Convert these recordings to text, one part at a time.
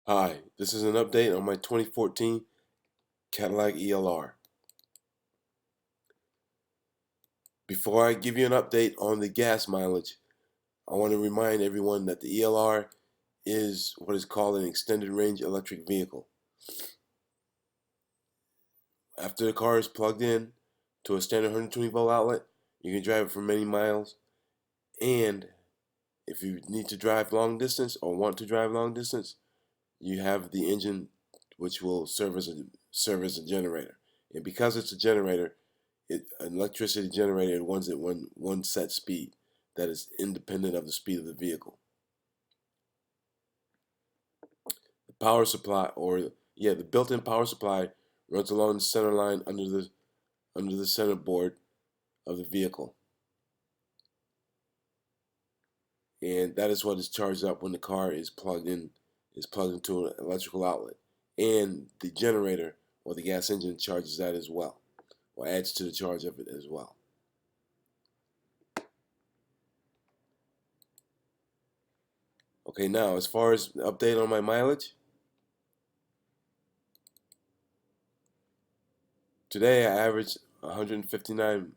Hi, this is an update on my 2014 Cadillac ELR. Before I give you an update on the gas mileage, I want to remind everyone that the ELR is what is called an extended range electric vehicle. After the car is plugged in to a standard 120 volt outlet, you can drive it for many miles, and if you need to drive long distance or want to drive long distance, you have the engine which will serve as a generator. And because it's a generator, an electricity generator runs at one set speed that is independent of the speed of the vehicle. The power supply, the built-in power supply, runs along the center line under the center board of the vehicle, and that is what is charged up when the car is plugged into an electrical outlet, and the generator or the gas engine charges that as well, or adds to the charge of it as well. Okay, now as far as the update on my mileage, today I averaged 159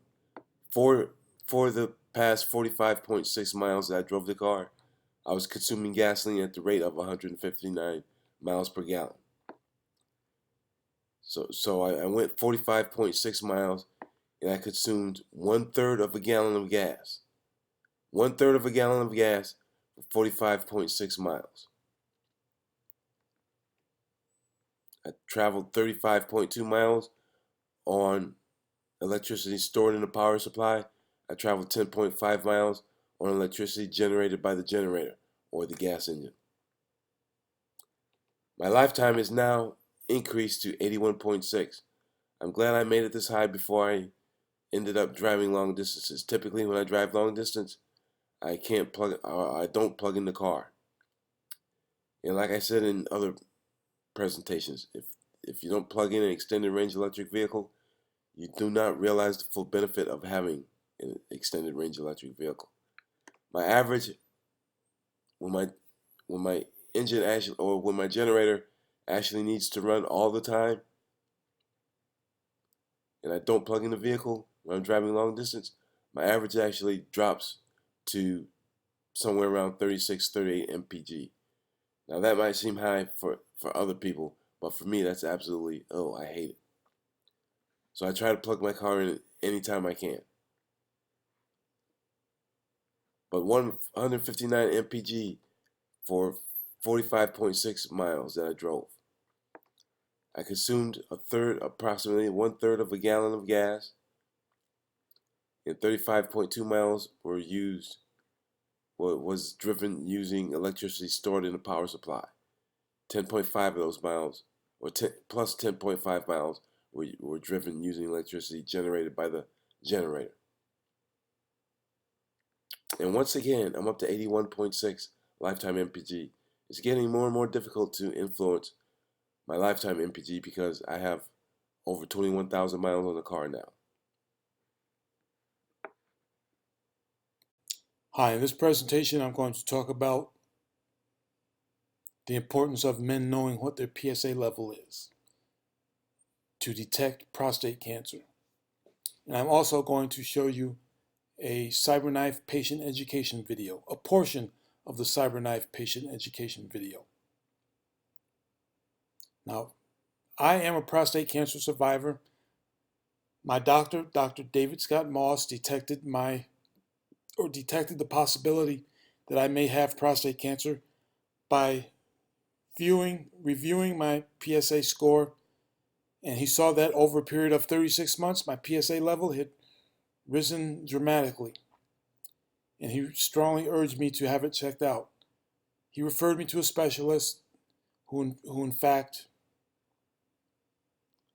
for the past 45.6 miles that I drove the car. I was consuming gasoline at the rate of 159 miles per gallon. So I went 45.6 miles and I consumed 1/3 of a gallon of gas. 1/3 of a gallon of gas for 45.6 miles. I traveled 35.2 miles on electricity stored in the power supply. I traveled 10.5 miles on electricity generated by the generator or the gas engine. My lifetime is now increased to 81.6. I'm glad I made it this high before I ended up driving long distances. Typically, when I drive long distance, I don't plug in the car. And like I said in other presentations, if you don't plug in an extended range electric vehicle, you do not realize the full benefit of having an extended range electric vehicle. My average, when my engine actually, or when my generator actually needs to run all the time, and I don't plug in the vehicle when I'm driving long distance, my average actually drops to somewhere around 36, 38 mpg. Now that might seem high for other people, but for me that's absolutely, I hate it. So I try to plug my car in anytime I can. But 159 mpg for 45.6 miles that I drove. I consumed approximately 1/3 of a gallon of gas, and 35.2 miles was driven using electricity stored in the power supply. 10.5 of those miles, or 10, plus 10.5 miles, were driven using electricity generated by the generator. And once again, I'm up to 81.6 lifetime MPG. It's getting more and more difficult to influence my lifetime MPG because I have over 21,000 miles on the car now. Hi, in this presentation I'm going to talk about the importance of men knowing what their PSA level is to detect prostate cancer. And I'm also going to show you a CyberKnife patient education video, a portion of the CyberKnife patient education video. Now, I am a prostate cancer survivor. My doctor, Dr. David Scott Moss, detected the possibility that I may have prostate cancer by reviewing my PSA score, and he saw that over a period of 36 months, my PSA level had risen dramatically, and he strongly urged me to have it checked out. He referred me to a specialist who in fact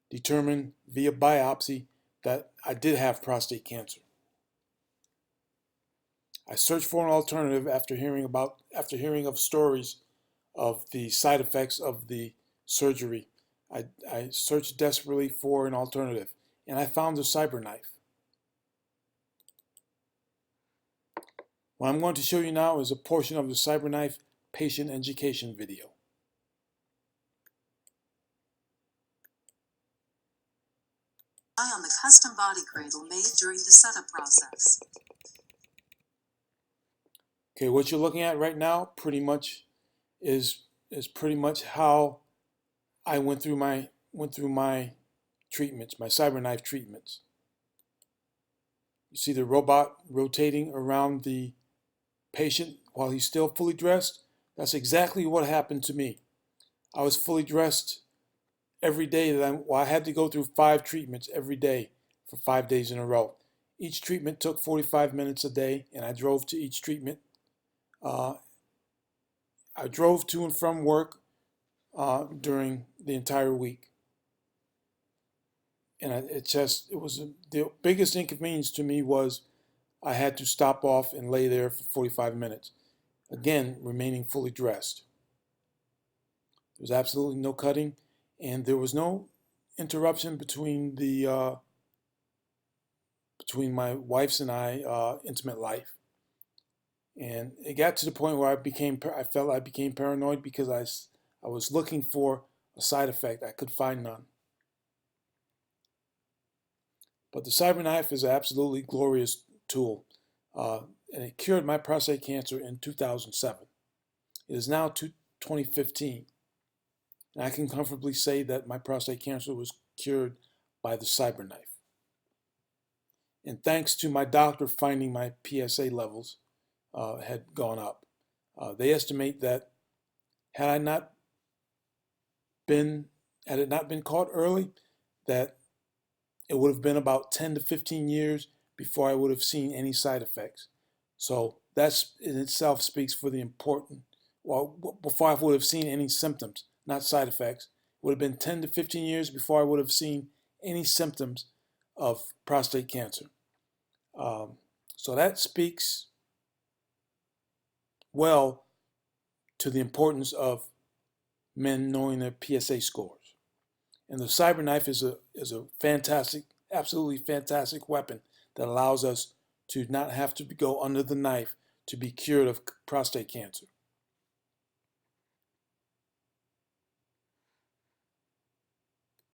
determined via biopsy that I did have prostate cancer. I searched for an alternative after hearing of stories of the side effects of the surgery. I searched desperately for an alternative, and I found the CyberKnife. What I'm going to show you now is a portion of the CyberKnife patient education video. on the custom body cradle made during the setup process. Okay, what you're looking at right now pretty much is pretty much how I went through my treatments, my CyberKnife treatments. You see the robot rotating around the patient while he's still fully dressed? That's exactly what happened to me. I was fully dressed every day I had to go through 5 treatments every day for 5 days in a row. Each treatment took 45 minutes a day, and I drove to each treatment. I drove to and from work during the entire week. And the biggest inconvenience to me was I had to stop off and lay there for 45 minutes. Again, remaining fully dressed. There was absolutely no cutting, and there was no interruption between my wife's and I intimate life. And it got to the point where I felt I became paranoid because I was looking for a side effect. I could find none. But the CyberKnife is an absolutely glorious tool, and it cured my prostate cancer in 2007. It is now 2015, and I can comfortably say that my prostate cancer was cured by the CyberKnife. And thanks to my doctor finding my PSA levels had gone up. They estimate that had it not been caught early, that it would have been about 10 to 15 years before I would have seen any side effects. So that in itself speaks for the before I would have seen any symptoms, not side effects. It would have been 10 to 15 years before I would have seen any symptoms of prostate cancer. So that speaks well to the importance of men knowing their PSA scores. And the CyberKnife is a fantastic, absolutely fantastic weapon that allows us to not have to go under the knife to be cured of prostate cancer.